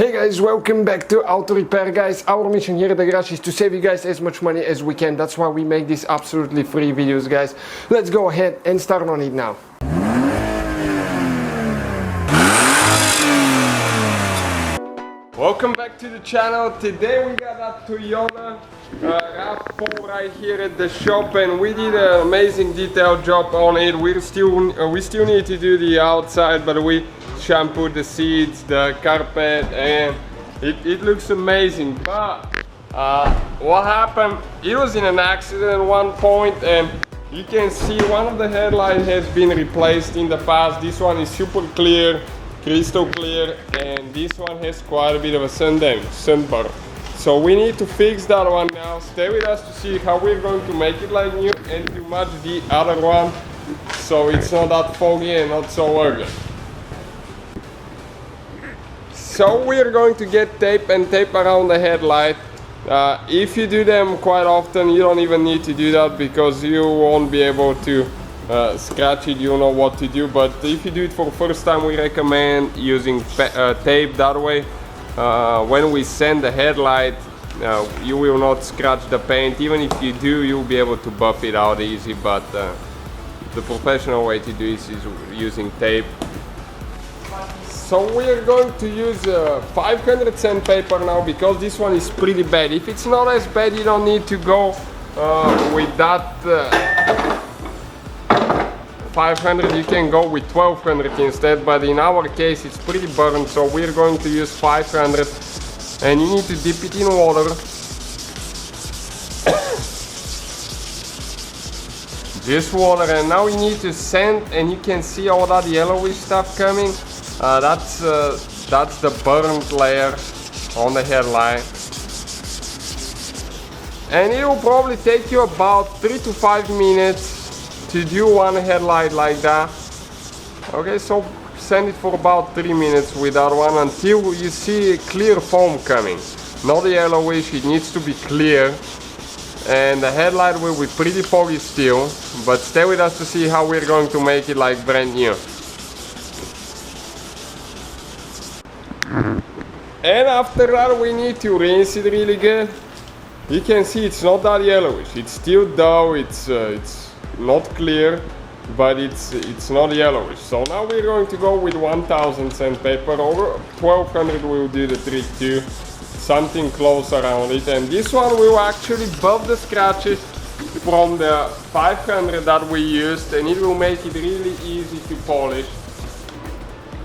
Hey guys, welcome back to Auto Repair. Guys, our mission here at the garage is to save you guys as much money as we can. That's why we make these absolutely free videos, guys. Let's go ahead and start on it now. Welcome back to the channel. Today we got that Toyota RAV4 right here at the shop, and we did an amazing detailed job on it. We still need to do the outside, but we shampooed the seats, the carpet, and it looks amazing. But what happened, it was in an accident at one point, and you can see one of the headlights has been replaced in the past. This one is super clear, crystal clear, and this one has quite a bit of a sunburn. So we need to fix that one now. Stay with us to see how we're going to make it like new and to match the other one so it's not that foggy and not so ugly. So we're going to get tape around the headlight. If you do them quite often, you don't even need to do that because you won't be able to scratch it. You know what to do. But if you do it for the first time, we recommend using tape. That way, when we sand the headlight, you will not scratch the paint. Even if you do, you'll be able to buff it out easy. But the professional way to do this is using tape. So we're going to use 500 sandpaper now because this one is pretty bad. If it's not as bad, you don't need to go with that 500. You can go with 1200 instead, but in our case it's pretty burned, so we're going to use 500, and you need to dip it in water. Just water, and now you need to sand, and you can see all that yellowish stuff coming. That's the burnt layer on the headlight, and it will probably take you about 3 to 5 minutes to do one headlight like that. Okay, so sand it for about 3 minutes with that one until you see clear foam coming, not the yellowish. It needs to be clear, and the headlight will be pretty foggy still, but stay with us to see how we're going to make it like brand new. And after that, we need to rinse it really good. You can see it's not that yellowish. It's still dull. It's not clear, but it's not yellowish. So now we're going to go with 1000 sandpaper. Over 1200 will do the trick too. Something close around it. And this one will actually buff the scratches from the 500 that we used, and it will make it really easy to polish.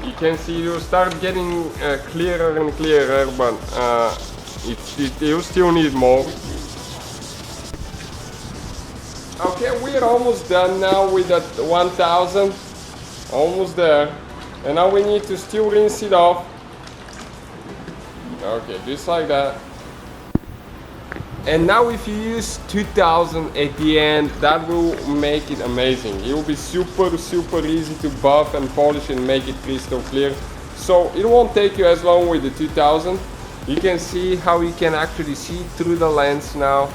You can see you start getting clearer and clearer, but you still need more. Okay, we're almost done now with that 1000, almost there, and now we need to still rinse it off. Okay, just like that. And now if you use 2000 at the end, that will make it amazing. It will be super easy to buff and polish and make it crystal clear. So it won't take you as long with the 2000. You can see how you can actually see through the lens now.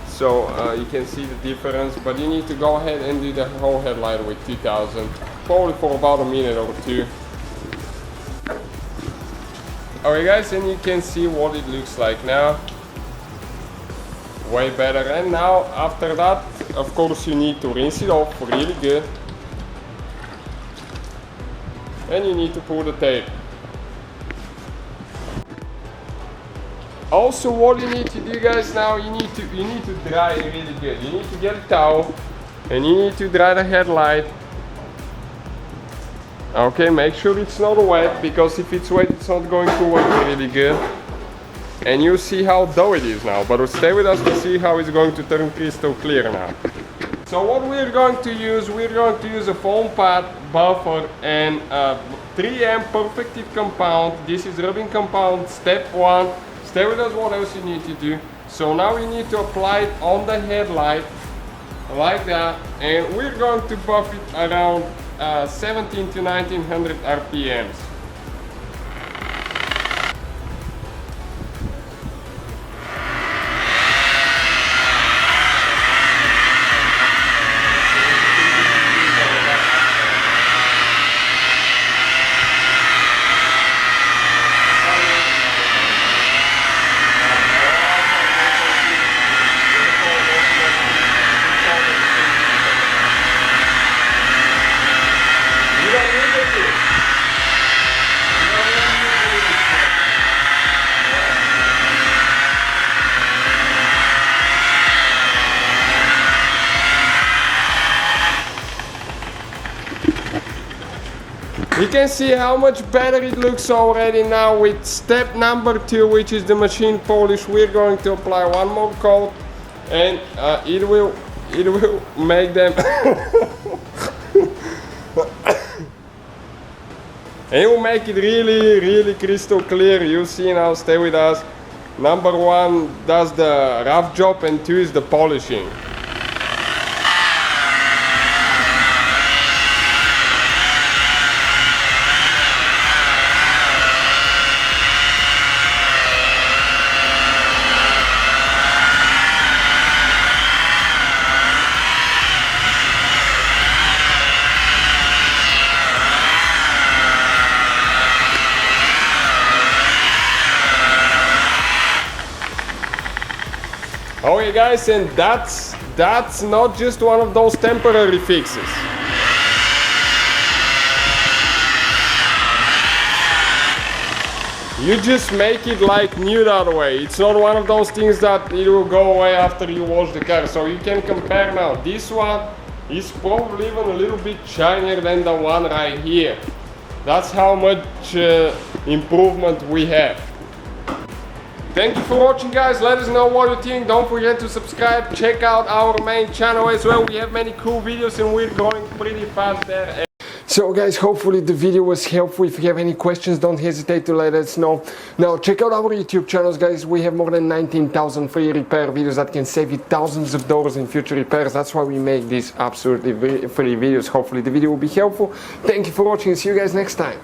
So you can see the difference, but you need to go ahead and do the whole headlight with 2000, probably for about a minute or two. Alright guys, and you can see what it looks like now. Way better. And now after that, of course, you need to rinse it off really good, and you need to pull the tape. Also, what you need to do, guys, now you need to dry it really good. You need to get a towel and you need to dry the headlight. Okay, make sure it's not wet, because if it's wet, it's not going to work really good. And you see how dull it is now, but stay with us to see how it's going to turn crystal clear now. So what we're going to use a foam pad, buffer, and 3M perfective compound. This is rubbing compound step 1. Stay with us what else you need to do. So now we need to apply it on the headlight like that, and we're going to buff it around 17 to 1900 RPMs. can see how much better it looks already now with step number 2, which is the machine polish. We're going to apply one more coat, and it will make them and it will make it really crystal clear. You see now, stay with us. Number 1 does the rough job and 2 is the polishing. Okay guys, and that's not just one of those temporary fixes. You just make it like new that way. It's not one of those things that it will go away after you wash the car. So you can compare now. This one is probably even a little bit shinier than the one right here. That's how much improvement we have. Thank you for watching guys, let us know what you think. Don't forget to subscribe, check out our main channel as well. We have many cool videos and we're going pretty fast there. So guys, hopefully the video was helpful. If you have any questions, don't hesitate to let us know. Now check out our YouTube channels guys. We have more than 19,000 free repair videos that can save you thousands of dollars in future repairs. That's why we make these absolutely free videos. Hopefully the video will be helpful. Thank you for watching and see you guys next time.